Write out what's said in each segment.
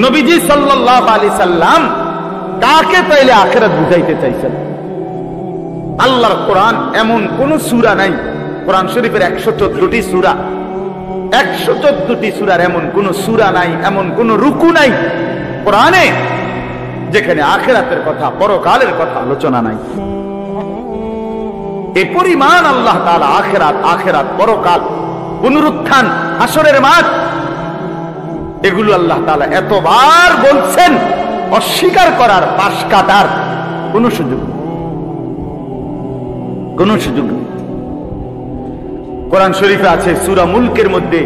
নবীজি সাল্লাল্লাহু আলাইহি সাল্লাম কাকে তাইলে আখিরাত বুঝাইতে চাইছেন? আল্লাহর কোরআন এমন কোন সূরা নাই, কোরআন শরীফের 114টি সূরা, 114টি সূরার এমন কোন সূরা নাই, এমন কোন রুকু নাই কোরআনে যেখানে আখিরাতের কথা, পরকালের কথা আলোচনা নাই। এই পরিমাণ আল্লাহ তাআলা আখিরাত, আখিরাত, পরকাল, পুনরুত্থান, হাসরের মাঠ, এগুলো আল্লাহ তাআলা এতবার বলছেন, অস্বীকার করার, পাশ কাটার কোন সুযোগ নেই। কোরআন শরীফে আছে সূরা মুলকের মধ্যে,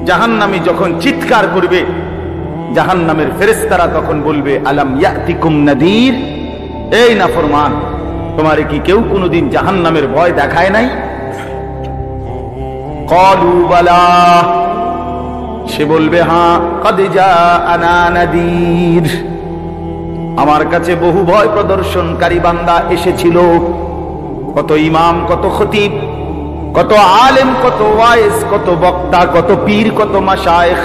জাহান্নামী যখন চিৎকার করবে, জাহান্নামের ফেরেশতারা তখন বলবে, আলাম ইয়াতিকুম নাদির, এই নাফরমান, তোমারে কি কেউ কোনদিন জাহান্নামের ভয় দেখায় নাই? ক্বালু বালা, সে বলবে, হ্যাঁ, কদ জাআনা নাদির, আমার কাছে বহু ভয় প্রদর্শনকারী বান্দা এসেছিল। কত ইমাম, কত খতিব, কত আলেম, কত ওয়াইজ, কত বক্তা, কত পীর, কত মাশায়েখ,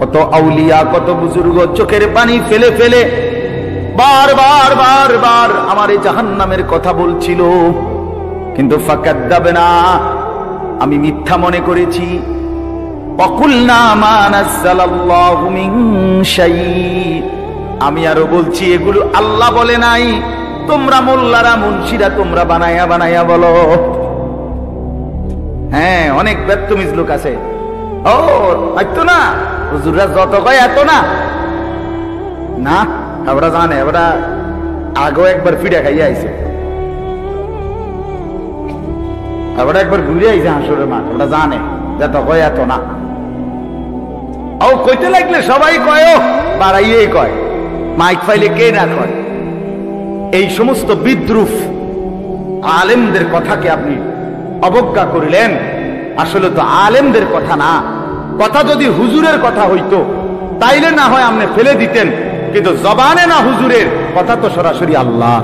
কত আউলিয়া, কত বুজুর্গ চোখের পানি ফেলে ফেলে বারবার আমার এই জাহান্নামের কথা বলছিল, কিন্তু ফাকাদ্দাবনা, আমি মিথ্যা মনে করেছি। ওয়াকুলনা মা নাযালাল্লাহু মিন শাই, আমি আরো বলছি এগুলো আল্লাহ বলে নাই, তোমরা মোল্লারা, মুন্সিরা তোমরা বানায়া বলো। হ্যাঁ, অনেক বেত্তমিজ লোক আছে, ও এত না, হুজুররা যত কয় এত না, না আমরা জানে, আমরা আগেও একবার ফিডা খাইয়া আইছে, আমরা একবার ঘুরে আইছে হাসরের মাঠ, আমরা জানে যত কয় এত না। ও কইতে লাগলে সবাই কয়, বাড়াইয়েই কয়, মাইক ফাইলে কে না কয়। এই সমস্ত বিদ্রুপ আলেমদের কথাকে আপনি অবজ্ঞা করিলেন। আসলে তো আলেমদের কথা না, কথা যদি হুজুরের কথা হইতো তাইলে না হয় আপনি ফেলে দিতেন, কিন্তু জবানে না হুজুরের কথা, তো সরাসরি আল্লাহ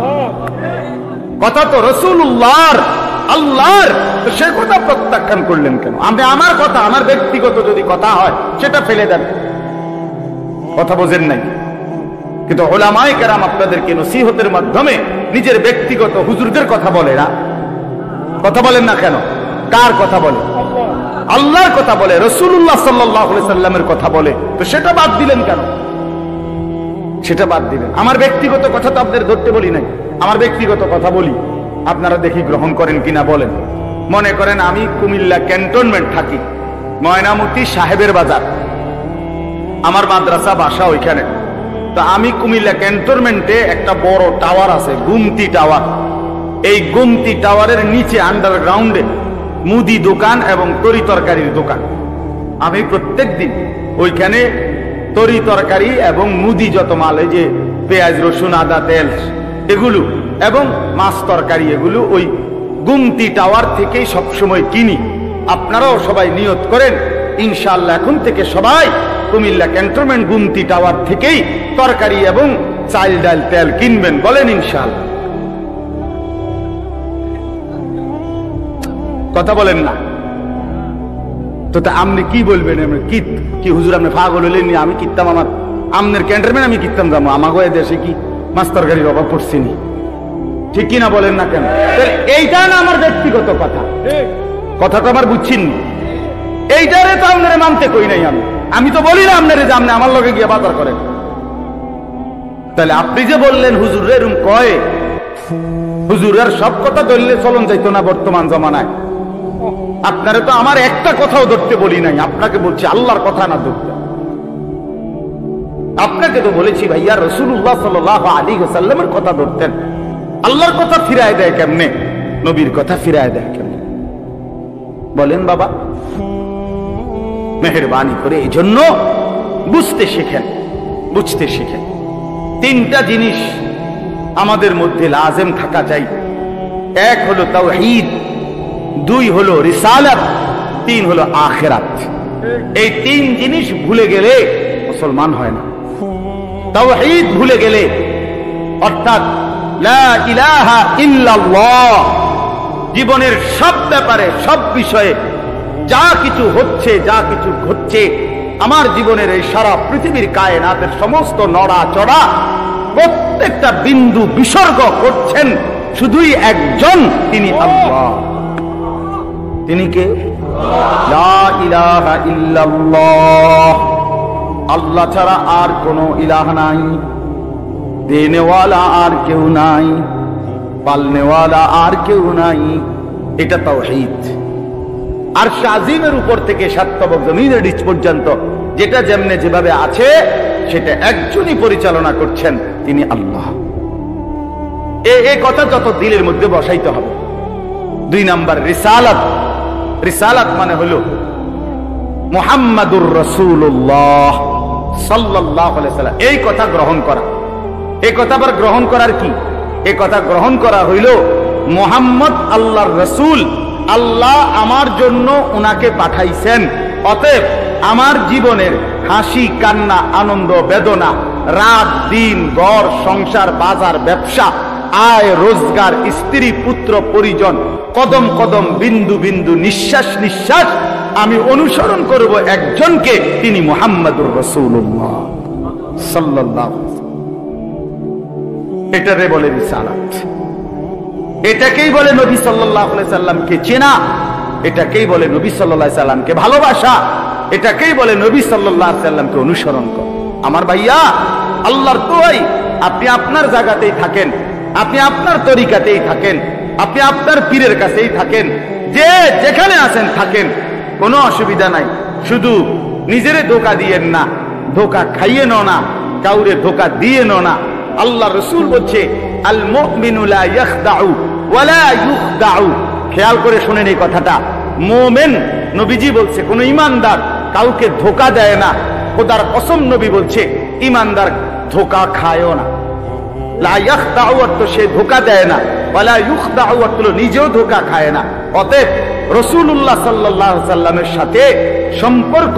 কথা, তো রাসূলুল্লাহর, আল্লাহর, তো সে কথা প্রত্যাখ্যান করলেন কেন? আপনি আমার কথা, আমার ব্যক্তিগত যদি কথা হয় সেটা ফেলে দেন, কথা বোঝেন নাই। কিন্তু উলামায়ে কেরাম আপনাদেরকে নসিহতের মাধ্যমে নিজের ব্যক্তিগত হুজুরদের কথা বলে না, কথা বলেন না কেন? কার কথা বলে? আল্লাহর কথা বলে, রাসূলুল্লাহ সাল্লাল্লাহু আলাইহি সাল্লামের কথা বলে, তো সেটা বাদ দিলেন কেন? সেটা বাদ দিলেন। আমার ব্যক্তিগত কথা তো আপনাদের ধরতে বলি নাই, আমার ব্যক্তিগত কথা বলি, আপনারা দেখি গ্রহণ করেন কিনা বলেন। মনে করেন আমি কুমিল্লা ক্যান্টনমেন্ট থাকি, ময়নামতি সাহেবের বাজার, আমার মাদ্রাসা বাসা ওইখানে। তো আমি কুমিল্লা ক্যান্টনমেন্টে একটা বড় টাওয়ার আছে, গুমতি টাওয়ার। এই গুমতি টাওয়ারের নিচে আন্ডারগ্রাউন্ডে মুদি দোকান এবং তরি তরকারির দোকান। আমি প্রত্যেক দিন ওইখানে তরি তরকারি এবং মুদি যত মাল, এই যে পেঁয়াজ, রসুন, আদা, তেল, এগুলো এবং মাছ তরকারি, এগুলো ওই গুমতি টাওয়ার থেকেই সবসময় কিনি। আপনারাও সবাই নিয়ত করেন, ইনশাআল্লাহ এখন থেকে সবাই কুমিল্লা ক্যান্টনমেন্ট গুমতি টাওয়ার থেকেই তরকারি এবং চাল, ডাল, তেল কিনবেন, বলেন ইনশাআল্লাহ। কথা বলেন না তো, আপনি কি বলবেন? কি হুজুর আপনি পাগল হলেন? আমি কিনতাম, আমার আমনের ক্যান্টনমেন্ট আমি কিনতাম যাবো, আমাকে দেশে কি মাছ তরকারির অভাব পড়ছিনি, ঠিক কিনা বলেন না কেন? এইটা না আমার ব্যক্তিগত কথা, কথাটা আমার বুঝছেন, এইটারে তো আপনারা মানতে কই নাই। আমি তো বলি না আপনারে যে আপনি আমার লগে গিয়ে বাজার করেন। তাহলে আপনি যে বললেন হুজুর এরকম কয়, হুজুরের সব কথা ধরলে চলন যাইতো না বর্তমান জমানায়। আপনারা তো আমার একটা কথাও ধরতে বলি নাই, আপনাকে বলছি আল্লাহর কথা না ধরতে। আপনাকে তো বলেছি ভাইয়া রাসূলুল্লাহ সাল্লাল্লাহু আলাইহি ওয়াসাল্লামের কথা ধরতেন। আল্লাহর কথা ফিরায় দেয় কেমনে? নবীর কথা ফিরায় দেয় কেমনে? বলেন বাবা, মেহেরবানি করে এই জন্য বুঝতে শিখেন, বুঝতে শিখেন। তিনটা জিনিস আমাদের মধ্যে লাজেম থাকা চাই। এক হলো তাওহীদ, দুই হলো রিসালাত, তিন হলো আখিরাত। এই তিন জিনিস ভুলে গেলে মুসলমান হয় না। তাওহীদ ভুলে গেলে, অর্থাৎ লা ইলাহা ইল্লাল্লাহ, জীবনের সব ব্যাপারে, সব বিষয়ে যা কিছু হচ্ছে, যা কিছু ঘটছে, আমার জীবনের এই সারা পৃথিবীর কায়নাতের সমস্ত নড়াচড়া, প্রত্যেকটা বিন্দু বিসর্গ করছেন শুধুই একজন, তিনি আল্লাহ। তিনি কে? লা ইলাহা ইল্লাল্লাহ। আল্লাহ ছাড়া আর কোনো ইলাহ নাই, দেনেওয়ালা আর কেউ নাই, পালনেওয়ালা আর কেউ নাই। এটা তাওহীদ। আর শাজিমের উপর থেকে সাতবক জমিনের নিচ পর্যন্ত যেটা যেমনে যেভাবে আছে সেটা একজনই পরিচালনা করছেন, তিনি আল্লাহ। এই কথা যত দিলের মধ্যে বসাইতে হবে। 2 নাম্বার রিসালাত। রিসালাত মানে হলো মুহাম্মাদুর রাসূলুল্লাহ সাল্লাল্লাহু আলাইহি ওয়াসাল্লাম, এই কথা গ্রহণ করা। এই কথা আবার গ্রহণ করার কি? এই কথা গ্রহণ করা হইল মুহাম্মদ আল্লাহর রাসূল, আল্লাহ আমার জন্য উনাকে পাঠাইছেন, অতএব আমার জীবনের হাসি কান্না, আনন্দ বেদনা, রাত দিন, ঘর সংসার, বাজার ব্যবসা, আয় রোজগার, স্ত্রী পুত্র পরিজন, কদম কদম, বিন্দু বিন্দু, নিঃশ্বাস নিঃশ্বাস আমি অনুসরণ করব একজনকে, তিনি মুহাম্মাদুর রাসূলুল্লাহ সাল্লাল্লাহু আলাইহি ওয়াসাল্লাম। এটারে বলে রিসালাত। এটাকেই বলে নবী সাল্লাল্লাহু আলাইহি সাল্লামকে চেনা, এটাকেই বলে নবী সাল্লাল্লাহু আলাইহি সাল্লামকে ভালোবাসা, এটাকেই বলে নবী সাল্লাল্লাহু আলাইহি সাল্লামকে অনুসরণ করা। আমার ভাইয়া, আল্লাহর দোয়াই আপনি আপনার জায়গাতেই থাকেন, আপনি আপনার তরিকাতেই থাকেন, আপনি আপনার পীরের কাছেই থাকেন, যে যেখানে আছেন থাকেন, কোনো অসুবিধা নাই। শুধু নিজেরে ধোঁকা দিয়েন না, ধোঁকা খাইয়েন না, কাউরে ধোঁকা দিয়েন না। আল্লাহ রাসূল বলছে আল মুমিনু লা ইয়াখদাউ ওয়া লা ইউখদাউ। খেয়াল করে শুনেন এই কথাটা। মুমিন, নবীজি বলছে, কোন ইমানদার কাউকে ধোঁকা দেয় না। খোদার কসম নবী বলছে ইমানদার ধোঁকা খায়ও না। লা ইয়াখদাউ অর্থ সে ধোঁকা দেয় না, ওয়া লা ইউখদাউ অর্থ নিজেও ধোঁকা খায় না। অতএব রাসূলুল্লাহ সাল্লাল্লাহু আলাইহি সাল্লামের সাথে সম্পর্ক,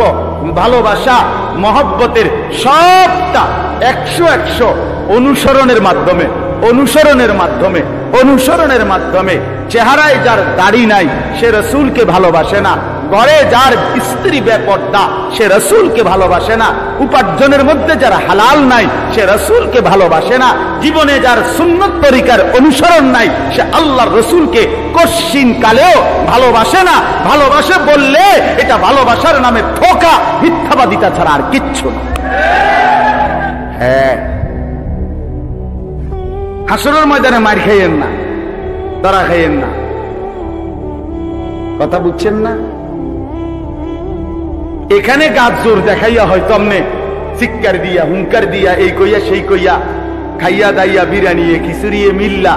ভালোবাসা, মহব্বতের সবটা 100 অনুসরণের মাধ্যমে, অনুসরণের মাধ্যমে, অনুসরণের মাধ্যমে। চেহারায় যার দাড়ি নাই সে রাসূলকে ভালোবাসে না, ঘরে যার স্ত্রী বেপর্দা সে রাসূলকে ভালোবাসে না, উপার্জনের মধ্যে যার হালাল নাই সে রাসূলকে ভালোবাসে না, জীবনে যার সুন্নত তরিকার অনুসরণ নাই সে আল্লাহর রাসূলকে কশিন কালেও ভালোবাসে না। ভালোবাসে বললে এটা ভালোবাসার নামে ধোঁকা, মিথ্যাবাদিতা ছাড়া আর কিচ্ছু না। হ্যাঁ, হাসরের ময়দানে মার খাইয়েন না, ধরা খাইয়েন না। কথা বুঝছেন না? এখানে গাছ জোর দেখাইয়া হয় তমনে চিৎকার দিয়া, হুঙ্কার দিয়া, এই কইয়া সেই কইয়া, খাইয়া দাইয়া বিরিয়ানি খিচুড়ি মিল্লা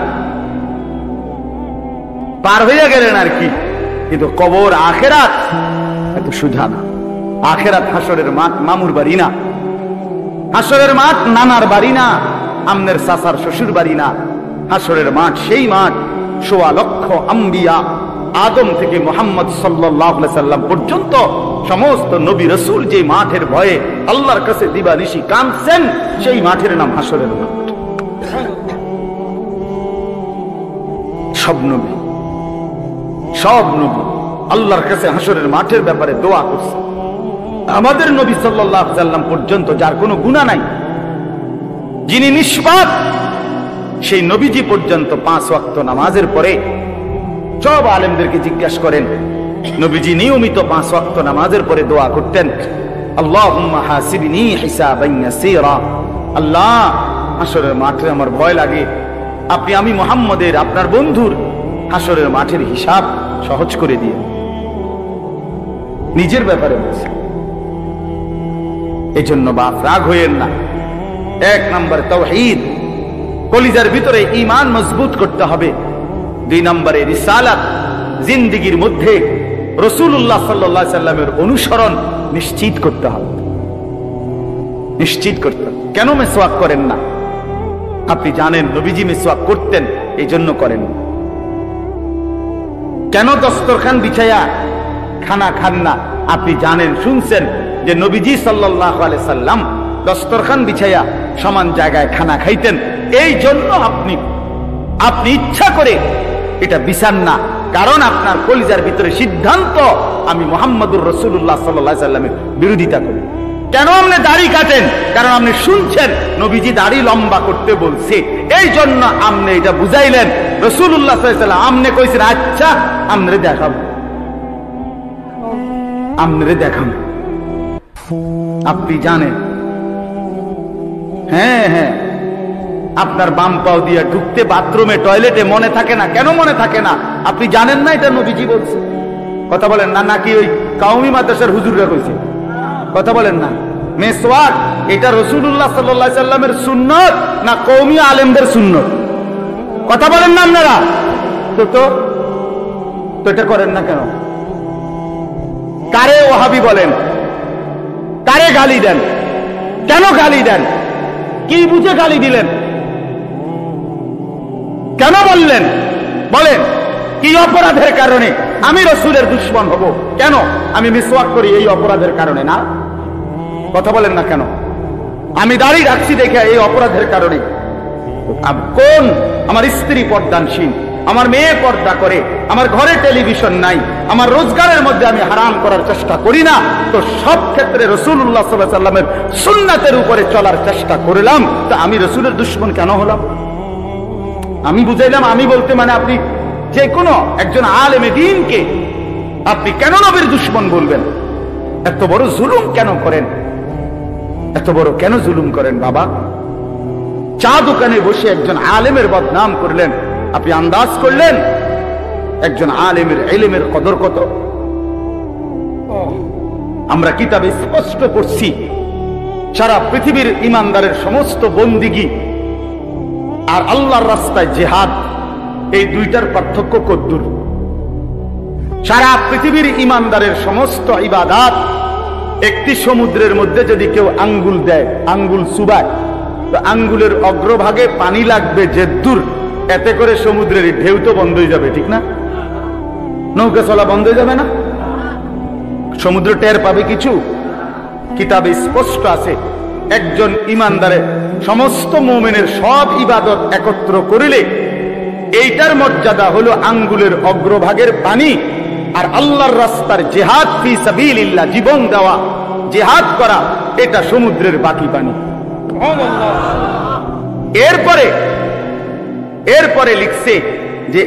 পার হইয়া গেলেন আর কি। কিন্তু কবর আখেরাত এত সুধা না। আখেরাত হাসরের মাঠ মামুর বাড়ি না, হাসরের মাঠ নানার বাড়ি না, আমনের চাচার শ্বশুর বাড়ি না। হাসরের মাঠ সেই মাঠ ১৬ লক্ষ আম্বিয়া, আদম থেকে মুহাম্মদ সাল্লাল্লাহু আলাইহি সাল্লাম পর্যন্ত সমস্ত নবী রাসূল যে মাঠের ভয়ে আল্লাহর কাছে দিবানিশি কাঁদছেন, সেই মাঠের নাম হাসরের মাঠ। সব নবী আল্লাহর কাছে হাসরের মাঠের ব্যাপারে দোয়া করছে। আমাদের নবী সাল্লাল্লাহু আলাইহি সাল্লাম পর্যন্ত যার কোনো গুনাহ নাই, যিনি নিষ্পাপ, সেই নবীজি পর্যন্ত 5 ওয়াক্ত নামাজের পরে সব আলেমদেরকে জিজ্ঞাসা করেন, নবীজি নিয়মিত 5 ওয়াক্ত নামাজের পরে দোয়া করতেন, আল্লাহুম্মা হাসিবনি হিসাবান ইয়াসীরা। আল্লাহ, হাসরের মাঠে আমার ভয় লাগে, আমি মুহাম্মদের, আপনার বন্ধুর হাসরের মাঠের হিসাব সহজ করে দিয়ে। নিজের ব্যাপারে বলছে। এজন্য বাপ রাগ হইয়েন না। 1 নম্বর তাওহীদ, কলিজার ভিতরে ঈমান মজবুত করতে হবে। 2 নম্বরে রিসালাত, জিন্দেগীর মধ্যে রাসূলুল্লাহ সাল্লাল্লাহু আলাইহি সাল্লামের অনুসরণ নিশ্চিত করতে হবে। নিশ্চিত করতে হবে। কেন মিসওয়াক করেন না? আপনি জানেন নবীজি মিসওয়াক করতেন, এই জন্য করেন না। কেন দস্তরখান বিছায়া খানা খান না? আপনি জানেন, শুনছেন যে নবীজি সাল্লাল্লাহু আলাইহি সাল্লাম দস্তরখান বিছায়া সমান জায়গায় খানা খাইতেন, এই জন্য আপনি ইচ্ছা করে এটা বিছান না, কারণ আপনার কলিজার ভিতরে সিদ্ধান্ত আমি মুহাম্মদুর রাসূলুল্লাহ সাল্লাল্লাহু আলাইহি সাল্লামের বিরোধিতা করি। কেন আপনি দাড়ি কাটেন? কারণ আপনি শুনছেন নবীজি দাড়ি লম্বা করতে বলছে, এই জন্য আপনি এটা বুঝাইলেন। রাসূলুল্লাহ সাল্লাল্লাহু আলাইহি সাল্লাম আপনি কইছেন আচ্ছা আমরে দেখাবো, আমরে দেখাম। আপনি জানেন, হ্যাঁ হ্যাঁ, আপনার বাম পাও দিয়ে ঢুকতে বাথরুমে টয়লেটে মনে থাকে না। কেন মনে থাকে না? আপনি জানেন না এটা নবীজি বলছে। কথা বলেন না, নাকি ওই কাউমি মাদ্রাসার হুজুররা কইছে? কথা বলেন না। মেসওয়াক এটা রাসূলুল্লাহ সাল্লাল্লাহু আলাইহি সাল্লামের সুন্নাত না কওমি আলেমদের সুন্নাত? কথা বলেন না আপনারা। তো এটা করেন না কেন? কারে ওয়াহাবি বলেন? কারে গালি দেন? কেন গালি দেন? কি বুঝে গালি দিলেন? কেন বললেন? বলেন কি অপরাধের কারণে আমি রাসূলের দুশমন হব? কেন? আমি মিসওয়াক করি এই অপরাধের কারণে না? কথা বলেন না কেন? আমি দাড়ি রাখছি দেখে এই অপরাধের কারণে? কোন আমার স্ত্রী পর্দানশীল, আমার মেয়ে পর্দা করে, আমার ঘরে টেলিভিশন নাই, আমার রোজগারের মধ্যে আমি হারাম করার চেষ্টা করি না, তো সব ক্ষেত্রে রাসূলুল্লাহ সাল্লাল্লাহু আলাইহি সাল্লামের সুন্নাতের উপরে চলার চেষ্টা করলাম, তা আমি রাসূলের দুশমন কেন হলাম? আমি বুঝাইলাম, আমি বলতে মানে আপনি যে কোনো একজন আলেমে দ্বীনকে আপনি কেন নবীর দুশমন বলবেন? এত বড় জুলুম কেন করেন? এত বড় কেন জুলুম করেন বাবা? চা দোকানে বসে একজন আলেমের বদনাম করলেন, আপনি আন্দাজ করলেন একজন আলেমের ইলমের কদর কত? আমরা কিতাবে স্পষ্ট পড়ছি সারা পৃথিবীর ইমানদারের সমস্ত বন্দিগি আর আল্লাহর রাস্তায় জিহাদ, এই দুইটার পার্থক্য কদ্দুর? সারা পৃথিবীর ইমানদারের সমস্ত ইবাদাত একটি সমুদ্রের মধ্যে যদি কেউ আঙ্গুল দেয়, আঙ্গুল চুবায়, তো আঙ্গুলের অগ্রভাগে পানি লাগবে যে দূর, এতে করে সমুদ্রের ঢেউ তো বন্ধ হয়ে যাবে, ঠিক না? নৌকা চলা বন্ধ হয়ে যাবে না? সমুদ্র টের পাবে কিছু? কিতাবে স্পষ্ট আছে একজন ইমানদারের সমস্ত মুমিনের সব ইবাদত একত্র করিলে এইটার মর্যাদা হলো আঙ্গুলের অগ্রভাগের পানি, আর আল্লাহর রাস্তার জিহাদ ফি সাবিলিল্লাহ, জীবন দেওয়া, জিহাদ করা, এটা সমুদ্রের বাকি পানি। এরপরে লিখছে যে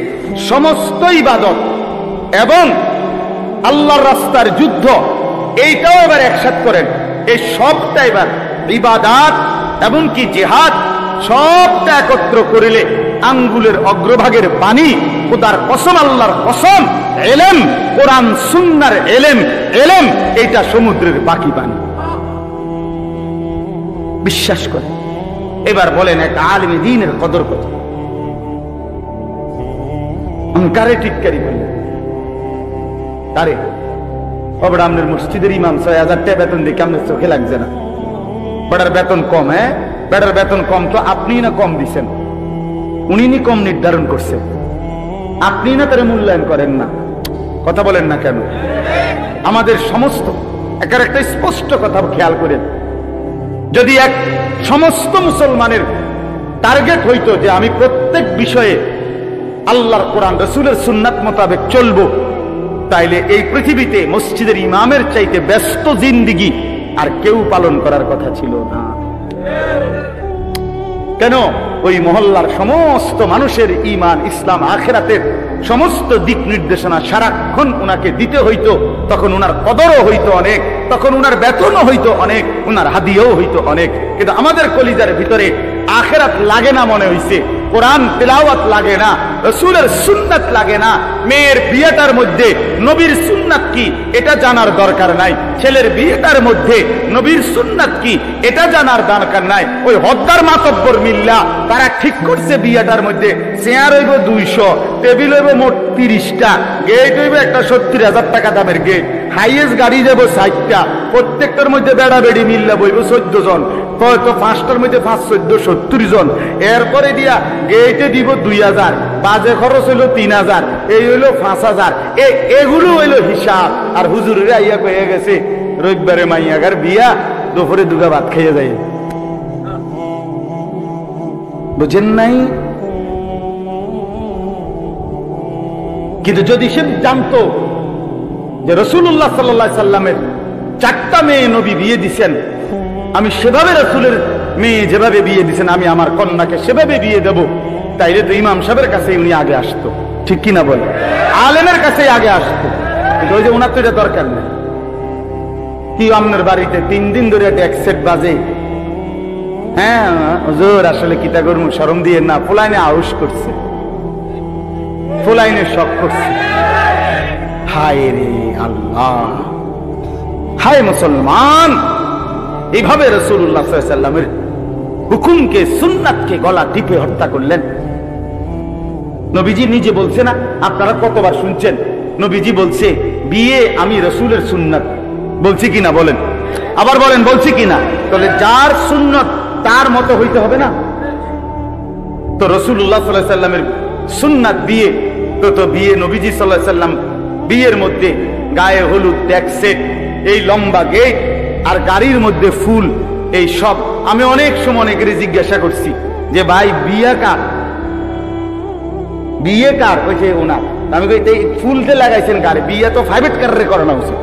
সমস্ত ইবাদত এবং আল্লাহর রাস্তার যুদ্ধ এইটাও এবার একসাথে করেন, এই সবটা এবার ইবাদত এবং কি জিহাদ সবটা একত্র করিলে আঙ্গুলের অগ্রভাগের পানি, খোদার কসম, আল্লাহর কসম, ইলম, কোরআন সুন্নাহর ইলম, এটা সমুদ্রের বাকি পানি। বিশ্বাস করে এবার বলেন এক আলেমে দ্বীনের কদর কত? কারে টিটকারি বললেন? কারে? কবর আপনার মসজিদের ইমাম ৬০০০ টাকা বেতন দিয়ে কেমন চোখে লাগছে না? বেটার বেতন কম, হ্যাঁ বেটার বেতন কম তো আপনি না কম দিচ্ছেন, উনি নি কম নির্ধারণ করছেন, আপনি না তারা মূল্যায়ন করেন না। কথা বলেন না কেন? আমাদের সমস্ত একটা স্পষ্ট কথা খেয়াল করেন, যদি এক সমস্ত মুসলমানের টার্গেট হইতো যে আমি প্রত্যেক বিষয়ে আল্লাহর কোরআন রাসূলের সুন্নাত মোতাবেক চলবো, তাইলে এই পৃথিবীতে মসজিদের ইমামের চাইতে ব্যস্ত জিন্দেগি আর কেউ পালন করার কথা ছিল না। কেন? ওই মহল্লার সমস্ত মানুষের ঈমান, ইসলাম, আখিরাতের সমস্ত দিক নির্দেশনা সারাক্ষণ উনাকে দিতে হইতো, তখন উনার কদরও হইতো অনেক, তখন উনার বেতনও হইতো অনেক, উনার হাদিয়াও হইতো অনেক। কিন্তু আমাদের কলিজার ভিতরে আখিরাত লাগে না মনে হইছে, কোরআন তেলাওয়াত লাগে না, রাসূলের সুন্নাত লাগে না, মেয়ের বিয়েটার মধ্যে নবীর সুন্নাত কি এটা জানার দরকার নাই, ছেলের বিয়েটার মধ্যে নবীর সুন্নাত কি এটা জানার দরকার নাই। ওই হদ্দার মাতব্বর মিল্লা তারা ঠিক করছে বিয়েটার মধ্যে চেয়ার হইব ২০০, টেবিল হইব মোট ৩০টা, গেট হইব একটা ৭০,০০০ টাকা দামের গেট, হাইয়েস্ট গাড়ি যাব ৬০টা, প্রত্যেকটার মধ্যে বেড়া বেড়ি মিল্লা বইব ১৪ জন, তো ৫টার মধ্যে ৫, ১৪, ৭০ জন। এরপরে দিয়া গেটে দিব ২০০০, বাজে খরচ হইল ৩০০০, এই হইল ৫০০০, এগুলো হইল হিসাব। আর হুজুরের আইয়া কয়ে গেছে রবিবারে মাইয়াগার বিয়া, দুপুরে দুগা ভাত খাইয়া যায়। বুঝেন নাই? কিন্তু যদি সে জানতো যে রাসূলুল্লাহ সাল্লাল্লাহু আলাইহি সাল্লামের 4টা মেয়ে নবী বিয়ে দিছেন, আমি সেভাবে রাসূলের মেয়ে যেভাবে বিয়ে দিছেন আমি আমার কন্যাকে সেভাবে বিয়ে দেব, তাইলে তো ইমাম সাহেবের কাছে উনি আগে আসতো, ঠিক কিনা বলে? আলেমের কাছে আগে আসতো। কিন্তু ওই যে ওনার তো এটা দরকার নেই। কি আপনার বাড়িতে 3 দিন ধরে একটা একসেট বাজে, হ্যাঁ হুজুর আসলে কিতা করবো, শরম দিয়ে না, ফুলাইনে আউশ করছে, ফুলাইনে শখ করছে। হায় রে আল্লাহ, হায় মুসলমান, এইভাবে রাসূলুল্লাহ সাল্লাল্লাহু আলাইহি ওয়াসাল্লামের হুকুমকে, সুন্নাতকে গলা টিপে হত্যা করলেন। নবীজি নিজে বলছে না, আপনারা কতবার শুনছেন, নবীজি বলছে বিয়ে আমি রাসূলের সুন্নাত, বলছি কিনা বলেন? আবার বলেন বলছি কিনা? তাহলে যার সুন্নাত তার মতো হইতে হবে না? তো রাসূলুল্লাহ সাল্লাল্লাহু আলাইহি ওয়াসাল্লামের সুন্নাত বিয়ে, তো বিয়ে নবীজি সাল্লাল্লাহু আলাইহি ওয়াসাল্লাম বিয়ের মধ্যে গায়ে হলুদ, ট্যাগ সেট, এই লম্বা গেট আর গাড়ির মধ্যে ফুল, এই সব। আমি অনেক সময় অনেকেরই জিজ্ঞাসা করছি যে ভাই বিয়ে কার, বিয়ে কার? কইছে ওনার। আমি কই এই ফুলতে লাগাইছেন কারে? বিয়ে তো প্রাইভেট কারে করানো উচিত।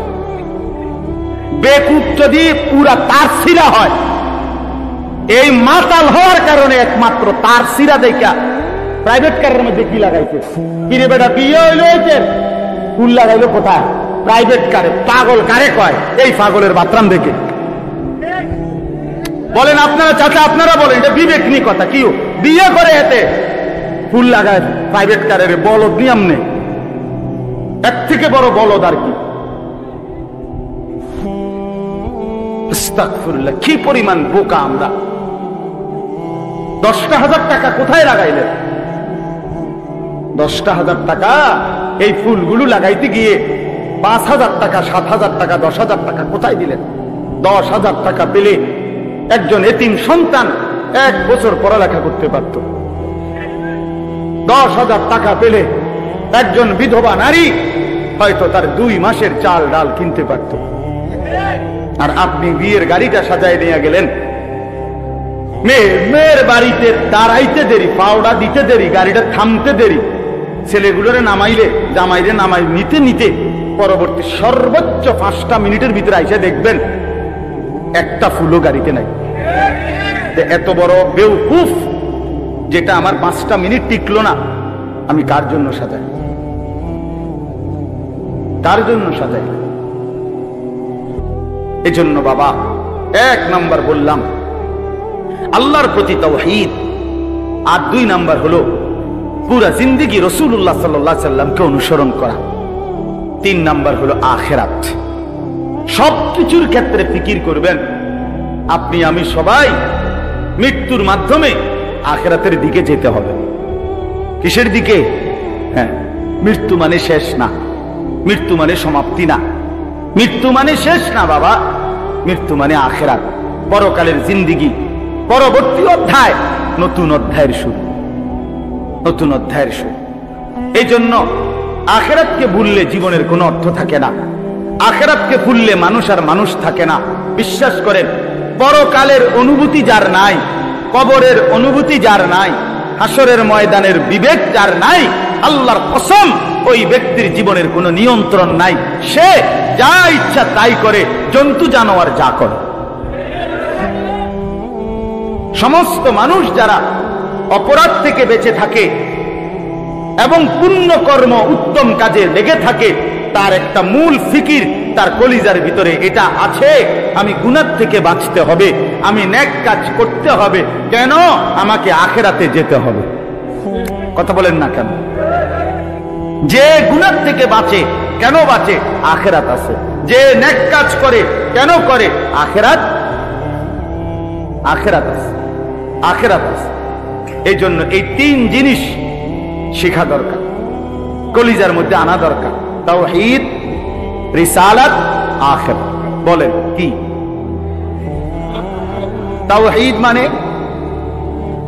বেকুব যদি পুরা তার সিরা হয়, এই মাতাল হওয়ার কারণে একমাত্র তার সিরা দেখা প্রাইভেট কারের মধ্যে কি লাগাইছে? কিরে বেটা বিয়ে হইলো, ফুল লাগাইলো কোথায়? প্রাইভেট কারে। পাগল কারে কয়? এই পাগলের বাথরাম দেখে। বলেন আপনারা চাচা, আপনারা বলেন, এটা বিবেক নিয়ে কথা। কি বিয়ে করে এতে ফুল লাগায় প্রাইভেট কারের? বলদ নিয়ম নেই, এর থেকে বড় বলদ আর কি? আস্তাগফিরুল্লাহ, কি পরিমাণ বোকা আমরা! 10,000 টাকা কোথায় লাগাইলেন? 10,000 টাকা এই ফুলগুলো লাগাইতে গিয়ে 5,000 টাকা, 7,000 টাকা, 10,000 টাকা কোথায় দিলেন? 10,000 টাকা পেলে একজন এতিম সন্তান 1 বছর পড়ালেখা করতে পারত। 10,000 টাকা পেলে একজন বিধবা নারী হয়তো তার 2 মাসের চাল ডাল কিনতে পারত। আর আপনি বিয়ের গাড়িটা সাজায় নিয়ে গেলেন, মেয়ের বাড়িতে দাঁড়াইতে দেরি, পাওড়া দিতে দেরি, গাড়িটা থামতে দেরি, ছেলেগুলোরে নামাইলে জামাইরে নামাই নিতে নিতে পরবর্তী সর্বোচ্চ 5টা মিনিটের ভিতরে আইসা দেখবেন একটা ফুলও গাড়িতে নাই। এত বড় বেউকুফ, যেটা আমার 5টা মিনিট টিকলো না, আমি কার জন্য সাজাই? কার জন্য সাজাই? এজন্য বাবা 1 নাম্বার বললাম আল্লাহর প্রতি তাওহীদ, আর 2 নাম্বার হলো পুরা জিন্দেগি রাসূলুল্লাহ সাল্লাল্লাহু আলাইহি সাল্লামকে অনুসরণ করা। 3 নাম্বার হলো আখিরাত। সবকিছুর ক্ষেত্রে ফিকির করবেন। আপনি আমি সবাই মৃত্যুর মাধ্যমে আখিরাতের দিকে যেতে হবে। কিসের দিকে? হ্যাঁ, মৃত্যু মানে শেষ না, মৃত্যু মানে সমাপ্তি না, মৃত্যু মানে শেষ না বাবা। মৃত্যু মানে আখিরাত, পরকালের জিন্দেগি, পরবর্তী অধ্যায়, নতুন অধ্যায়ের শুরু, নতুন অধ্যায়ের শুরু। এই জন্য আখিরাতকে ভুললে জীবনের কোনো অর্থ থাকে না। আখিরাতকে ভুললে মানুষ আর মানুষ থাকে না। বিশ্বাস করেন, পরকালের অনুভূতি যার নাই, কবরের অনুভূতি যার নাই, হাসরের ময়দানের বিবেক যার নাই, আল্লাহর কসম ওই ব্যক্তির জীবনের কোনো নিয়ন্ত্রণ নাই। সে যা ইচ্ছা তাই করে, জন্তু জানোয়ার যা করে। সমস্ত মানুষ যারা অপরাধ থেকে বেঁচে থাকে এবং পুণ্য কর্ম উত্তম কাজে লেগে থাকে, তার একটা মূল ফিকির তার কলিজার ভিতরে এটা আছে, আমি গুনাহ থেকে বাঁচতে হবে, আমি নেক কাজ করতে হবে। কেন? আমাকে আখিরাতে যেতে হবে। কথা বলেন না কেন? যে গুনাহ থেকে বাঁচে, কেন বাঁচে? আখিরাত আছে। যে নেক কাজ করে, কেন করে? আখিরাত, আখিরাত আছে, আখিরাত আছে। এই জন্য এই 3 জিনিস শেখা দরকার, কলিজার মধ্যে আনা দরকার। তাওহীদ, রিসালাত, আখিরাত। বলেন কি? তাওহীদ মানে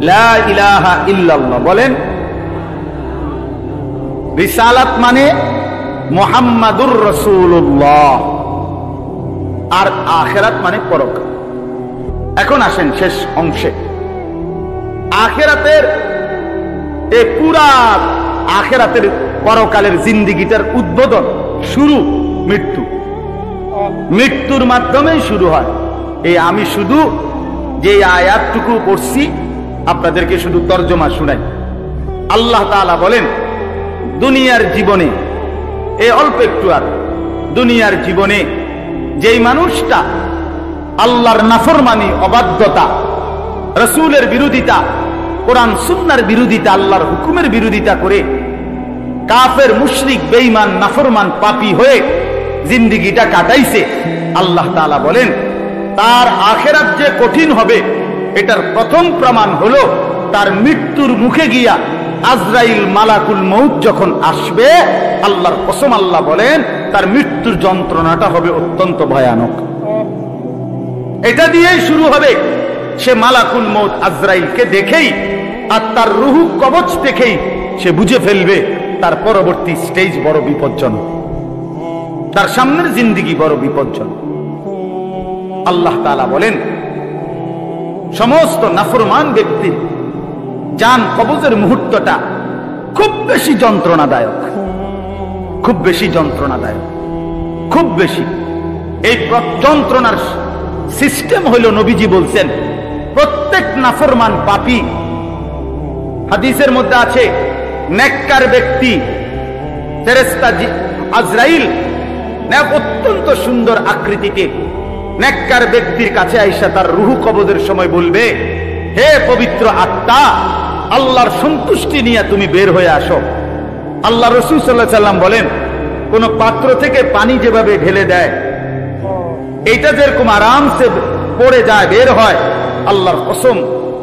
লা ইলাহা ইল্লাল্লাহ, বলেন। রিসালাত মানে মুহাম্মাদুর রাসূলুল্লাহ, আর আখিরাত মানে পরকাল। এখন আসেন শেষ অংশে। আখিরাতের এই পুরা আখিরাতের পরকালের জিন্দিগিটার উদ্বোধন শুরু মৃত্যু, মৃত্যুর মাধ্যমে শুরু হয়। এই আমি শুধু যে আয়াতটুকু পড়ছি আপনাদেরকে শুধু তর্জমা শুনাই। আল্লাহ তাআলা বলেন দুনিয়ার জীবনে, এই অল্প একটু আর দুনিয়ার জীবনে যেই মানুষটা আল্লাহর নাফরমানি, অবাধ্যতা, রাসূলের বিরোধিতা, কোরআন সুন্নাহর বিরোধিতা, আল্লাহর হুকুমের বিরোধিতা করে কাফের, মুশরিক, বেঈমান, নাফরমান, পাপী হয়ে জিন্দেগিটা কাটাইছে, আল্লাহ তাআলা বলেন তার আখিরাত যে কঠিন হবে এটার প্রথম প্রমাণ হলো তার মৃত্যুর মুখে গিয়া আজরাইল মালাকুল মউত যখন আসবে, আল্লাহর কসম আল্লাহ বলেন তার মৃত্যুর যন্ত্রণাটা হবে অত্যন্ত ভয়ানক। এটা দিয়েই শুরু হবে। সে মালাকুল মউত আজরাইলকে দেখেই আর তার রূহ কবচ দেখেই সে বুঝে ফেলবে তার পরবর্তী স্টেজ বড় বিপজ্জনক, তার সামনের জিন্দেগি বড় বিপজ্জনক। আল্লাহ তাআলা বলেন সমস্ত নাফরমান ব্যক্তির জান কবজের মুহূর্তটা খুব বেশি যন্ত্রণাদায়ক, খুব বেশি যন্ত্রণাদায়ক, খুব বেশি। এই যন্ত্রণার সিস্টেম হইল, নবীজি বলছেন প্রত্যেক নাফরমান পাপী, হাদিসের মধ্যে আছে নেককার ব্যক্তি ফেরেশতা আজরাইল অত্যন্ত সুন্দর আকৃতিতে নেককার ব্যক্তির কাছে আইসা তার রূহ কবজের সময় বলবে, হে পবিত্র আত্মা, আল্লাহর সন্তুষ্টি নিয়ে তুমি বের হয়ে আসো। আল্লাহ রাসূল সাল্লাল্লাহু আলাইহি সাল্লাম বলেন কোন পাত্র থেকে পানি যেভাবে ঢেলে দেয় এইটা যেরকম আরামসে পড়ে যায়, বের হয়, আল্লাহর কসম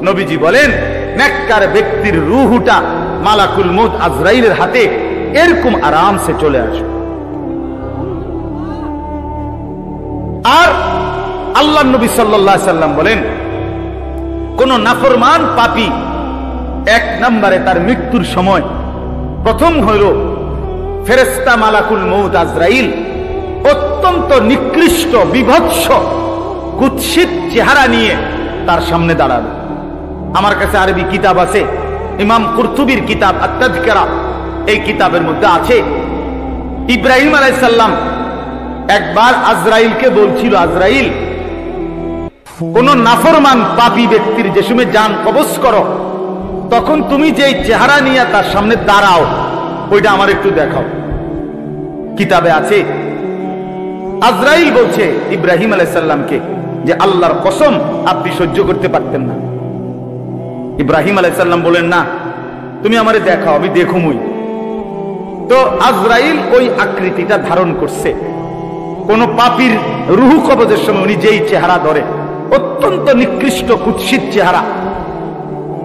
নবীজি বলেন নেককার ব্যক্তির রূহটা মালাকুল মউত আজরাইলের হাতে এরকম আরামসে চলে আসে। আর আল্লাহ নবী সাল্লাল্লাহু আলাইহি সাল্লাম বলেন কোন নাফরমান পাপী এক নম্বরে তার মৃত্যুর সময় প্রথম হইল ফেরেশতা মালাকুল মউত আজরাইল অত্যন্ত নিকৃষ্ট, বিভৎস, কুৎসিত চেহারা নিয়ে তার সামনে দাঁড়াবে। আমার কাছে আরবি কিতাব আছে, ইমাম কুরতুবির কিতাব আত-তাযকিরা, এই কিতাবের মধ্যে আছে ইব্রাহিম আলাইহিস সালাম একবার আজরাইলকে বলছিল, আজরাইল কোন নাফরমান পাপী ব্যক্তির যে সময় জান কবজ করো তখন তুমি যেই চেহারা নিয়ে তার সামনে দাঁড়াও ওইটা আমার একটু দেখাও। কিতাবে আছে আজরাইল বলছে ইব্রাহিম আলাইহিস সালামকে যে আল্লাহর কসম আপনি সহ্য করতে পারতেন না। ইব্রাহিম আলাইহিস সালাম বলেন না, তুমি আমারে দেখাও, আমি দেখুমই। তো আজরাইল ওই আকৃতিটা ধারণ করছে। কোন পাপীর রূহ কবজের সময় উনি যেই চেহারা ধরে অত্যন্ত নিকৃষ্ট, কুৎসিত চেহারা।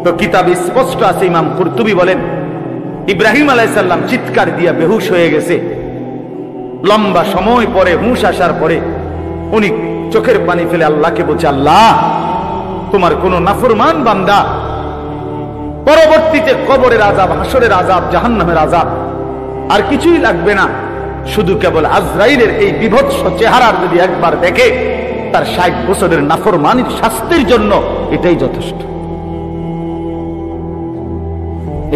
তো কিতাবে স্পষ্ট আছে, ইমাম কুরতুবী বলেন ইব্রাহিম আলাইহিস সালাম চিৎকার দিয়া বেহুশ হয়ে গেছে। লম্বা সময় পরে হুঁশ আসার পরে উনি চোখের পানি ফেলে আল্লাহকে বলছে, আল্লাহ তোমার কোন নাফরমান বান্দা পরবর্তীতে কবরের আযাব, হাসরের আযাব, জাহান্নামের আযাব আর কিছুই লাগবে না, শুধু কেবল আজরাইলের এই বিভৎস চেহারার যদি একবার দেখে তার ৬০ বছরের নাফরমানির শাস্তির জন্য এটাই যথেষ্ট,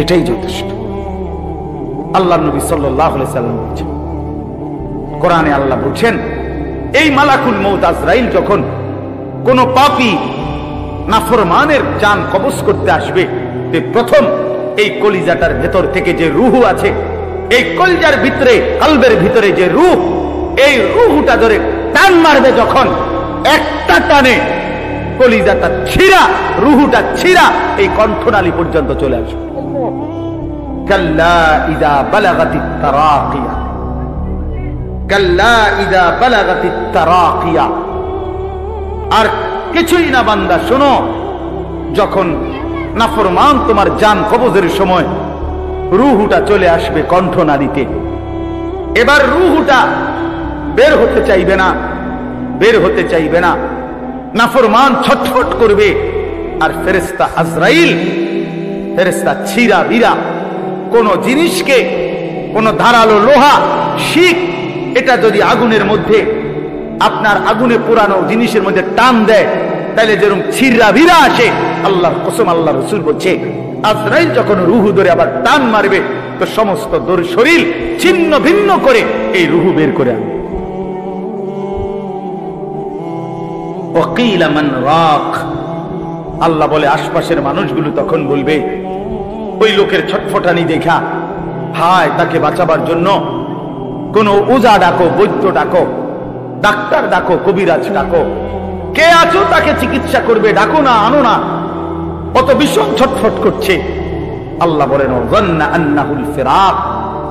এটাই যথেষ্ট। আল্লাহ নবী সাল্লাল্লাহু আলাইহি সাল্লাম বলেছেন, কোরআনে আল্লাহ বলছেন এই মালাকুল মউত আজরাইল যখন কোন পাপী নাফরমানের জান কবজ করতে আসবে, প্রথম এই কলিজাটার ভেতর থেকে যে রূহ আছে, এই কলিজার ভিতরে, কলবের ভিতরে যে রূহ, এই রূহটা ধরে টান মারবে যখন, একটা টানে কলিজাটা ছিঁড়া, রূহটা ছিঁড়া এই কণ্ঠনালী পর্যন্ত চলে আসবে। কাল্লা ইযা বালাগাতিত তারাকিয়া, কাল্লা ইযা বালাগাতিত তারাকিয়া। আর কিছুই না বান্দা, শোনো, যখন নাফরমান তোমার জান কবজের সময় রূহটা চলে আসবে কণ্ঠনালীতে, এবার রূহটা বের হতে চাইবে না, বের হতে চাইবে না, নাফরমান ছটফট করবে। আর ফেরেশতা আজরাইল, ফেরেশতা ছিঁড়া বিরা কোন জিনিসকে, কোন ধারালো লোহা, শিক, এটা যদি আগুনের মধ্যে, আপনার আগুনে পোড়ানো জিনিসের মধ্যে টান দেয় তাহলে যেরকম ছিঁড়া ভিড়া আসে, আল্লাহর কসম আল্লাহ রাসূল বলছে আজরাইল যখন রূহ ধরে আবার টান মারবে তো তো সমস্ত শরীর ছিন্ন ভিন্ন করে এই রুহু বের করে আনবে। ওয়াকিলা মান রাক, আল্লাহ বলে আশপাশের মানুষগুলো তখন বলবে ওই লোকের ছটফটানি দেখা, হায় তাকে বাঁচাবার জন্য কোন ওজা ডাকো, বৈদ্য ডাকো, ডাক্তার ডাকো, কবিরাজ ডাকো, কে আছো তাকে চিকিৎসা করবে, ডাকো না, আনো না, কত ভীষণ ছটফট করছে। আল্লাহ বলেন ওয়াযান্না আন্নাহুল ফিরাক,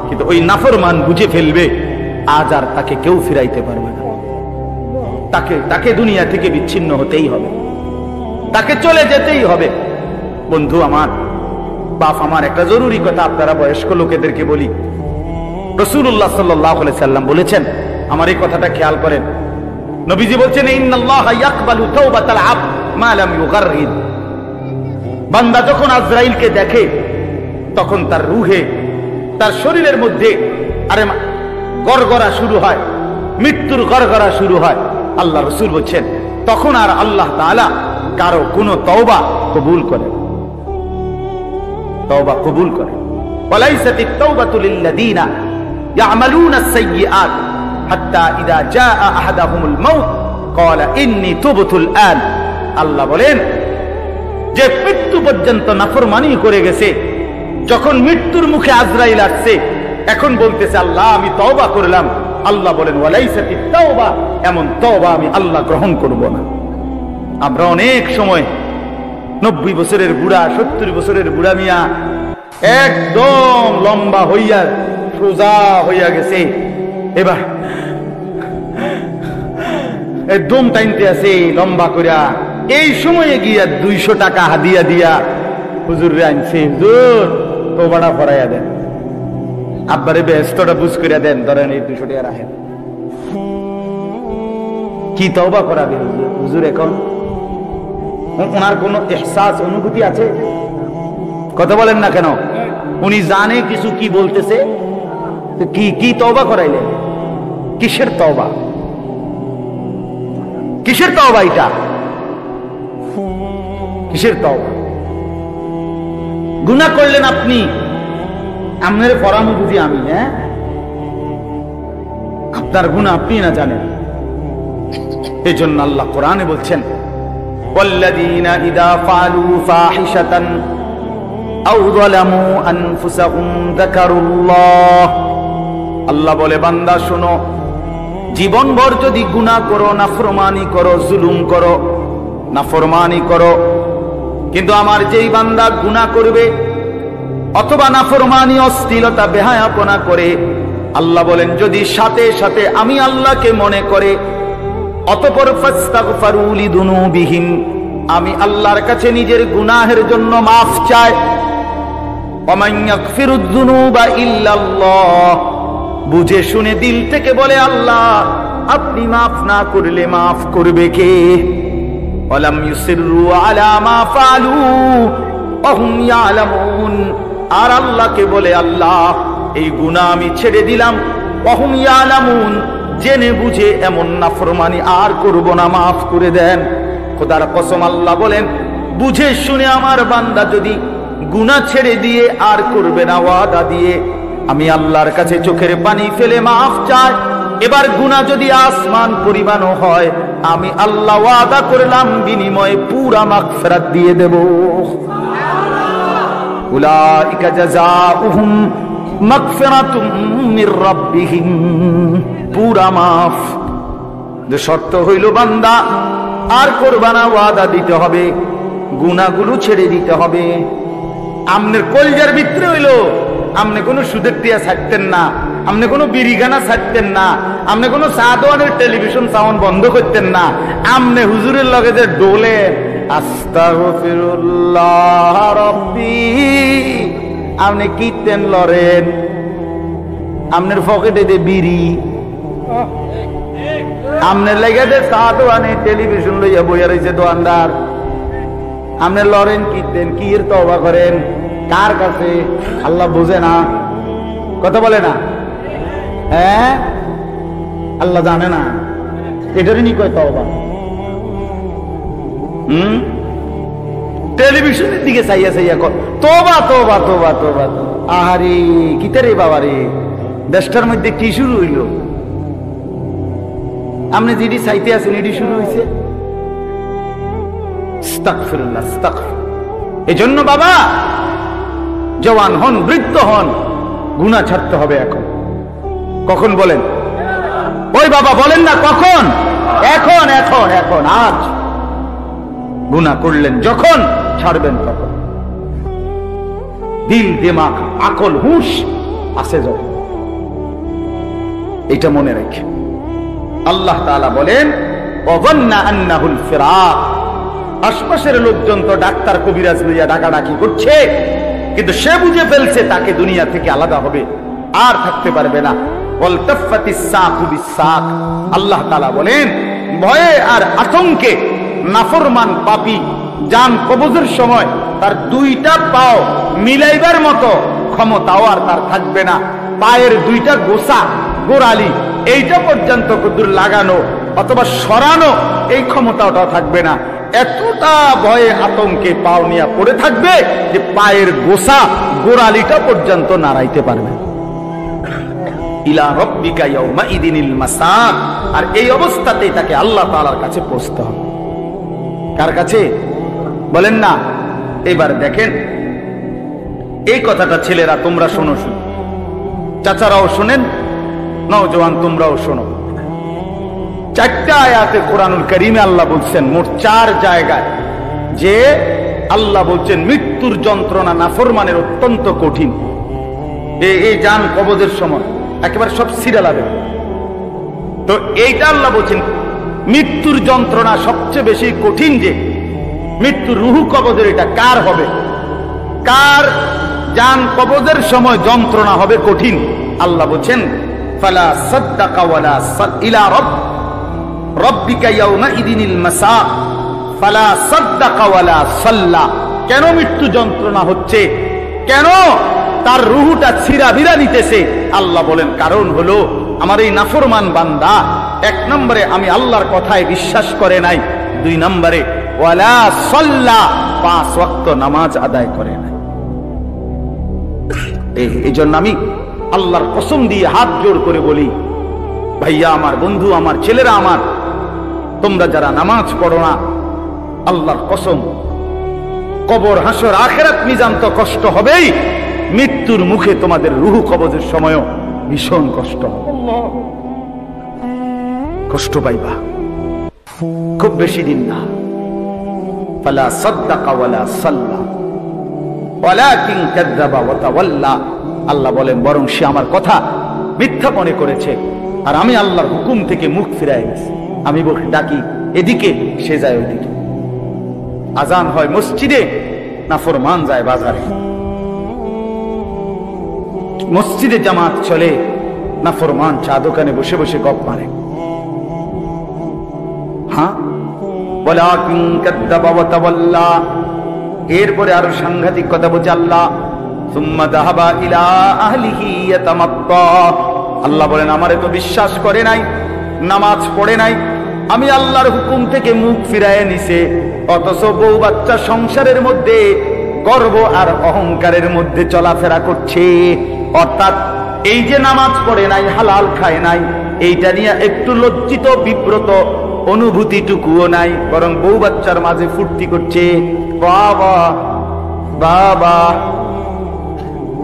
কিন্তু ওই নাফরমান বুঝে ফেলবে আজ আর তাকে কেউ ফিরাইতে পারবে না, তাকে দুনিয়া থেকে বিচ্ছিন্ন হতেই হবে, তাকে চলে যেতেই হবে। বন্ধু আমার, বাপ আমার, একটা জরুরি কথা আপনারা বয়স্ক লোকেদেরকে বলি। রাসূলুল্লাহ সাল্লাল্লাহু আলাইহি সাল্লাম বলেছেন, আমার এই কথাটা খেয়াল করেন, নবীজি বলছেন ইন্নাল্লাহা ইয়াকবালু তাওবাতাল আবদ মা লাম ইউগাররিদ। বান্দা যখন আজরাইলকে দেখে তখন তার রুহে, তার শরীরের মধ্যে আরে গড়গড়া শুরু হয়, মৃত্যুর গড়গড়া শুরু হয়। আল্লাহ রাসূল বলছেন তখন আর আল্লাহ তাআলা কারো কোনো তওবা কবুল করে, তওবা কবুল করে। ওয়ালাইসাতিত তাওবাতু লিল্লাযিনা ইয়ামালুনা আস-সাইয়্যাত হাত্তা ইযা জাআ আহাদাহুমুল মাউত ক্বালা ইন্নী তুবতুল আন। আল্লাহ বলেন যে মৃত্যু পর্যন্ত নাফরমানি করে গেছে, যখন মৃত্যুর মুখে আজরাইল আসছে এখন বলতেছে আল্লাহ আমি তওবা করলাম। আল্লাহ বলেন ওয়ালাইসাতিত তাওবা, এমন তওবা আমি আল্লাহ গ্রহণ করব না। আমরা অনেক সময় 90 বছরের বুড়া, 70 বছরের বুড়া মিয়া একদম লম্বা হইয়া সোজা হইয়া গেছে, এবার একদম টাইনতে আছে লম্বা করিয়া, এই সময়ে গিয়া 200 টাকা হাদিয়া দিয়া হুজুরে আনছে, হুজুর তওবাটা ফরাইয়া দেন, আব্বারে বেহেশতটা বুঝ করিয়া দেন, ধরেন এই 200 টাকা রাখেন। কি তওবা করাবে হুজুর? এখন ওনার কোন ইহসাস, অনুভূতি আছে? কথা বলেন না কেন? উনি জানে কিছু কি বলতেছে, কি তওবা করাইলেন? কিসের তওবা? কিসের তওবা এটা? কিসের তওবা? গুনাহ করলেন আপনি, আপনার পরামর্শ বুঝি আমি, হ্যাঁ আপনার গুনাহ আপনি না জানেন। এই জন্য আল্লাহ কোরআনে বলছেন ওয়াল্লাযীনা ইযা ফাআলু ফাহিশাতান আও যালামু আনফুসাহুম যাকারুল্লাহ। আল্লাহ বলে বান্দা শোনো, জীবনভর যদি গুনাহ করো, নাফরমানি করো, জুলুম করো, নাফরমানি করো, কিন্তু আমার যেই বান্দা গুনাহ করবে অথবা নাফরমানি, অশ্লীলতা, বেহায়াপনা করে, আল্লাহ বলেন যদি সাথে সাথে আমি আল্লাহকে মনে করে, অতঃপর ফাস্তাগফারু লিযুনুবিহিম, আমি আল্লাহর কাছে নিজের গুনাহের জন্য মাফ চাই। ওয়া মান ইয়াগফিরুয যুনুবা ইল্লাল্লাহ, বুঝে শুনে দিল থেকে বলে আল্লাহ আপনি মাফ না করলে মাফ করবে কে? ওয়ালাম ইউসিররু আলা মা ফাআলু ওয়া হুম ইয়ালামুন, আর আল্লাহকে বলে আল্লাহ এই গুনাহ আমি ছেড়ে দিলাম, ওয়া হুম ইয়ালামুন, জেনে বুঝে এমন নাফরমানি আর করব না, মাফ করে দেন। খোদার কসম আল্লাহ বলেন বুঝে শুনে আমার বান্দা যদি গুনাহ ছেড়ে দিয়ে আর করবে না, ওয়াদা দিয়ে আমি আল্লাহর কাছে চোখের পানি ফেলে মাফ চাই। এবার গুনাহ যদি আসমান পরিমাণও হয়, আমি আল্লাহ ওয়াদা করলাম বিনিময়ে পুরা মাগফিরাত দিয়ে দেব। উলাইকা জাযাউহুম মাগফিরাতুম মির রাব্বিহিম, পুরা মাফ। যে শর্ত হইল বান্দা আর করবা না, ওয়াদা দিতে হবে, গুনাহগুলো ছেড়ে দিতে হবে। আমনের কলজার ভিতরে হইল আমনে কোনো সুদের টিয়া ছাড়তেন না, আমনে কোনো বিড়িগানা ছাড়তেন না, আমনে কোনো সাদওয়ানের টেলিভিশন সাউন্ড বন্ধ করতেন না, আমনে হুজুরের লগে যে ডোলে আস্তাগফিরুল্লাহ রাব্বি, আমনে কীর্তন লরেন, আমনের পকেটে যে বিড়ি, আমনের লাগে যে সাদওয়ানের টেলিভিশন লইয়া বইয়া রয়েছে দোকানদার, আমনে লরেন কীর্তন, কি এর তওবা করেন কার কাছে? আল্লাহ বুঝে না? কথা বলে না? হ্যাঁ, আল্লাহ জানে না? এটারই নি কয় তওবা। টেলিভিশনের দিকে চাইয়া চাইয়া কর তওবা তওবা তওবা তওবা। আহারে কিতে রে বাবা রে, দেশটার মধ্যে কি শুরু হইল? আপনি যেটি চাইতে আছেন এটি শুরু হয়েছে। আস্তাগফিরুল্লাহ, আস্তাগফিরুল্লাহ। এজন্য বাবা জওয়ান হন, বৃদ্ধ হন, গুনাহ ছাড়তে হবে এখন। কখন বলেন? ওই বাবা বলেন না কখন? এখন এখন এখন আজ। গুনাহ করলেন যখন, ছাড়বেন তখন। দিল, দিমাগ, আকল, হুঁশ আছে যখন। এটা মনে রেখে আল্লাহ তাআলা বলেন ওয়াযান্না আন্নাহুল ফিরাক। আশপাশের লোকজন তো ডাক্তার কবিরাজ লইয়া ডাকাডাকি করছে, কিন্তু সে বুঝে ফেলছে তাকে দুনিয়া থেকে আলাদা হবে, আর থাকতে পারবে না। ওয়ালতাফাতিস সাকু বিসাক। আল্লাহ তাআলা বলেন ভয়ে আর আতঙ্কে নাফরমান পাপী জান কবজের সময় তার দুইটা পাও মিলাইবার মতো ক্ষমতাও আর তার থাকবে না। পায়ের দুইটা গোসা, গোড়ালি এইটা পর্যন্ত কদ্দুর লাগানো অথবা সরানো এই ক্ষমতাটাও থাকবে না। এতটা ভয়ে আতঙ্কে পাও নিয়ে পড়ে থাকবে যে পায়ের গোসা, গোড়ালিটা পর্যন্ত নাড়াইতে পারবে। ইলা রাব্বিকা ইয়াউমাইদিনিল মাসাক। আর এই অবস্থাতেই তাকে আল্লাহ তাআলার কাছে পৌঁছতে হবে। কার কাছে বলেন না? এবার দেখেন এই কথাটা ছেলেরা তোমরা শোনো, শুনো, চাচারাও শোনেন, নওজওয়ান তোমরাও শোনো। চারটা আয়াতে কোরআনুল কারীমে আল্লাহ বলছেন, মোট 4 জায়গায়, যে আল্লাহ বলছেন মৃত্যুর যন্ত্রণা নাফরমানের অত্যন্ত কঠিন। এই জান কবজের সময় একেবারে সব সিরালাবে। তো এইটা আল্লাহ বলছেন মৃত্যুর যন্ত্রণা সবচেয়ে বেশি কঠিন। যে মৃত্যুর রুহু কবজের এটা কার হবে? কার জান কবজের সময় যন্ত্রণা হবে কঠিন? আল্লাহ বলছেন ফালা সাদ্দাকা ওয়ালা ইলা রাব্বিকা ইয়াউমাইদিনিল মাসাক ফালা সাদ্দাকা ওয়ালা সাল্লা। কেন মৃত্যু যন্ত্রণা হচ্ছে? কেন তার রুহুটা ছিঁড়াভিড়া নিতেছে? আল্লাহ বলেন কারণ হলো আমার এই নাফরমান বান্দা 1 নম্বরে আমি আল্লাহর কথায় বিশ্বাস করে নাই, 2 নম্বরে ওয়ালা সাল্লা 5 ওয়াক্ত নামাজ আদায় করে নাই। এই জন্য আমি আল্লাহর কসম দিয়ে হাত জোর করে বলি, ভাইয়া আমার, বন্ধু আমার, ছেলেরা আমার, তোমরা যারা নামাজ পড়ো না, আল্লাহর কসম কবর, হাসর, আখিরাত, মিজান তো কষ্ট হবেই, মৃত্যুর মুখে তোমাদের রুহু কবজের সময়ও ভীষণ কষ্ট হবে। কষ্ট পাইবা, খুব বেশি দিন না। ফালা সাদ্দাকা ওয়ালা সাল্লা ওয়ালাকিন কাযাবা ওয়া তাওয়াল্লা। আল্লাহ বলেন বরং সে আমার কথা মিথ্যা মনে করেছে, আর আমি আল্লাহর হুকুম থেকে মুখ ফিরাই গেছি। আমি ডাকি এদিকে, সে যায় ওইদিকে। আজান হয় মসজিদে, নাফরমান যায় বাজারে। মসজিদে জামাত চলে, নাফরমান চা দোকানে বসে বসে গপ মারে। হ্যাঁ, ওয়ালাকিন কাযাবা ওয়া তাওয়াল্লা। এরপরে আরো সাংঘাতিক কথা বলছে আল্লাহ, সুম্মা যাহাবা ইলা আহলিহি ইয়াতামাত্তা। আল্লাহ বলেন আমারে তো বিশ্বাস করে নাই, নামাজ পড়ে নাই, আমি আল্লাহর হুকুম থেকে মুখ ফিরায় নিছে, অথচ বউ বাচ্চা সংসারের মধ্যে গর্ব আর অহংকারের মধ্যে চলাফেরা করছে। অর্থাৎ এই যে নামাজ পড়ে নাই, হালাল খায় নাই, এইটা নিয়ে একটু লজ্জিত বিব্রত অনুভূতিটুকুও নাই, বরং বউ বাচ্চার মাঝে ফুর্তি করছে। বাবা বাবা,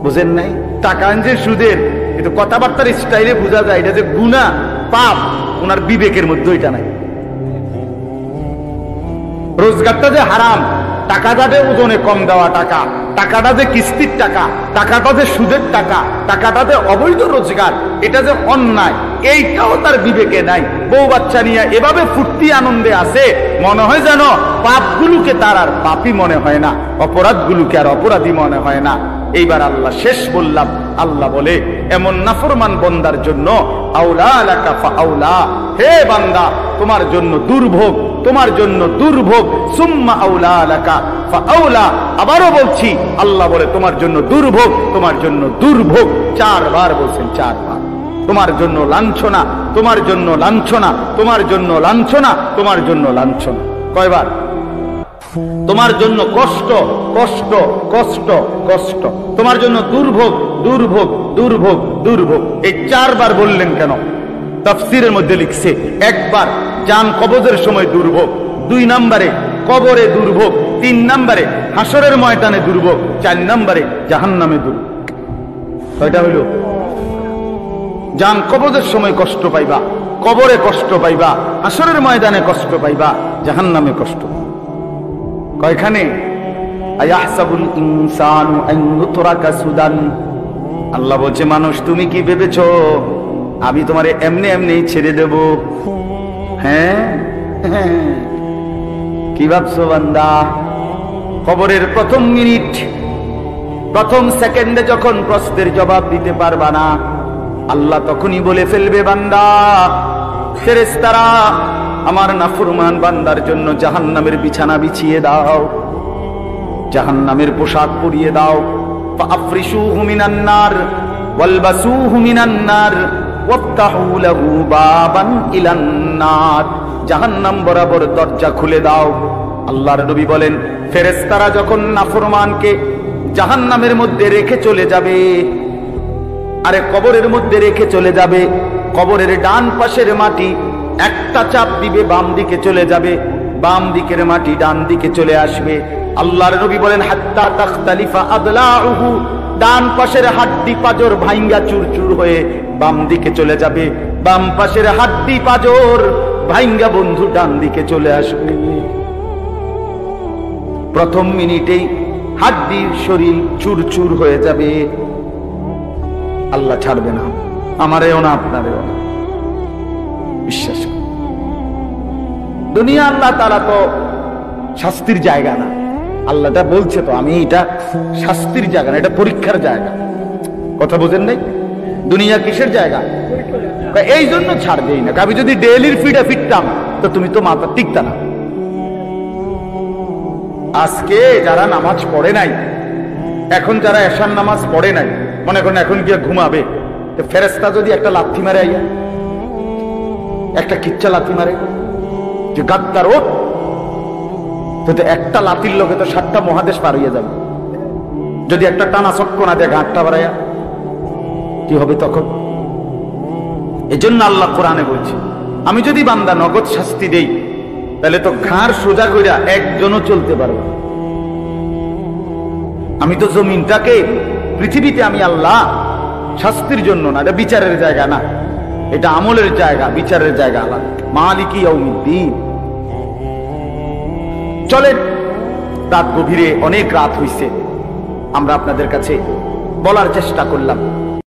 বুঝেন নাই? টাকা আনছে সুদের, কিন্তু কথাবার্তার স্টাইলে বোঝা যায় এটা যে গুনাহ, পাপ, ওনার বিবেকের মধ্যে এটা নাই। রোজগারটা যে হারাম, টাকাটা যে ওজনে কম দেওয়া টাকা, টাকাটা যে কিস্তির টাকা, টাকাটা যে সুদের টাকা, টাকাটা যে অবৈধ রোজগার, এটা যে অন্যায়, এইটাও তার বিবেকে নাই। বউ বাচ্চা নিয়ে এভাবে ফুর্তি আনন্দে আছে, মনে হয় যেন পাপগুলোকে তার আর পাপই মনে হয় না, অপরাধগুলোকে আর অপরাধী মনে হয় না। এইবার আল্লাহ শেষ বললাম, আল্লাহ বলে এমন নাফরমান বান্দার জন্য আউলা লাকা ফাআউলা, হে বান্দা তোমার জন্য দুর্ভোগ, তোমার জন্য দুর্ভোগ। সুম্মা আউলা লাকা ফাআউলা, আবারও বলছি আল্লাহ বলে তোমার জন্য দুর্ভোগ, তোমার জন্য দুর্ভোগ। 4 বার বলছেন, 4 বার। তোমার জন্য লাঞ্ছনা, তোমার জন্য লাঞ্ছনা, তোমার জন্য লাঞ্ছনা, তোমার জন্য লাঞ্ছনা। কয়বার? তোমার জন্য কষ্ট কষ্ট কষ্ট কষ্ট, তোমার জন্য দুর্ভোগ দুর্ভোগ দুর্ভোগ দুর্ভোগ। এই 4 বার বললেন কেন? তাফসীরের মধ্যে লিখছে, একবার জান কবজের সময় দুর্ভোগ, 2 নম্বরে কবরে দুর্ভোগ, 3 নম্বরে হাসরের ময়দানে দুর্ভোগ, 4 নম্বরে জাহান্নামে দুর্ভোগ। কয়টা হইল? জান কবজের সময় কষ্ট পাইবা, কবরে কষ্ট পাইবা, হাসরের ময়দানে কষ্ট পাইবা, জাহান্নামে কষ্ট। কয়খানে? আয়াহসাবুল ইনসানু আন ইউতরাকা সুদান। আল্লাহ বলছে, মানুষ তুমি কি ভেবেছো আমি তোমারে এমনি এমনি ছেড়ে দেব? হ্যাঁ, কি ভাবছো বান্দা? কবরের প্রথম মিনিট, প্রথম সেকেন্ডে যখন প্রশ্নের জবাব দিতে পারবা না, আল্লাহ তখনই বলে ফেলবে, বান্দা, ফেরেশতারা আমার নাফরমান বান্দার জন্য জাহান্নামের বিছানা বিছিয়ে দাও, জাহান্নামের পোশাক পরিয়ে দাও। ফাআফরিশুহু মিনান নার ওয়ালবাসুহু মিনান নার ওয়াফতাহু লাহু বাবান ইলান নার। জাহান্নাম বরাবর দরজা খুলে দাও। আল্লাহর নবী বলেন, ফেরেশতারা যখন নাফরমানকে জাহান্নামের মধ্যে রেখে চলে যাবে, আরে কবরের মধ্যে রেখে চলে যাবে, কবরের ডান পাশের মাটি একটা চাপ দিবে, বাম দিকে চলে যাবে, বাম দিকের মাটি ডান দিকে চলে আসবে। আল্লাহর নবী বলেন, হাত্তা তাখতালিফা আদলাউহু, ডান পাশের হাড্ডি পাজর ভাঙ্গা চুরচুর হয়ে বাম দিকে চলে যাবে, বাম পাশের হাড্ডি পাজর ভাঙ্গা বন্ধু ডান দিকে চলে আসবে। প্রথম মিনিটেই হাড্ডির শরীর চুরচুর হয়ে যাবে। আল্লাহ ছাড়বে না, আমারেও না আপনারেও না, বিশ্বাস করুন। দুনিয়া আল্লাহ তাআলা তো শাস্তির জায়গা না। আল্লাহটা বলছে তো, আমি এটা শাস্তির জায়গা না, এটা পরীক্ষার জায়গা। কথা বোঝেন নাই? দুনিয়া কিসের জায়গা? এই জন্য ছাড় দেই না। আমি যদি ডেইলির ফিডে ফিরতাম তো তুমি তো মাথা টিকতা না। আজকে যারা নামাজ পড়ে নাই, এখন যারা এশার নামাজ পড়ে নাই, মনে করেন এখন গিয়ে ঘুমাবে, তো ফেরেশতা যদি একটা লাথি মারে, আইয়া একটা কিচ্ছা লাথি মারে যে গাদ্দার ওঠ, তো একটা লাথির লোকে তো 7টা মহাদেশ পার হইয়া যাবে। যদি একটা টানা চক্ক না দেয়, ঘাটটা বাড়াইয়া, কি হবে তখন? এজন্য আল্লাহ কোরআনে বলছে, আমি যদি বান্দা নগদ শাস্তি দেই, তাহলে তো ঘাড় সোজা কইরা একজনও চলতে পারবে। আমি তো জমিনটাকে, পৃথিবীতে আমি আল্লাহ শাস্তির জন্য না, এটা বিচারের জায়গা না, এটা আমলের জায়গা, বিচারের জায়গা আল্লাহ। মালিকি ইয়াউমিদ্দিন। চলেন, রাত গভীরে, অনেক রাত হইছে, আমরা আপনাদের কাছে বলার চেষ্টা করলাম।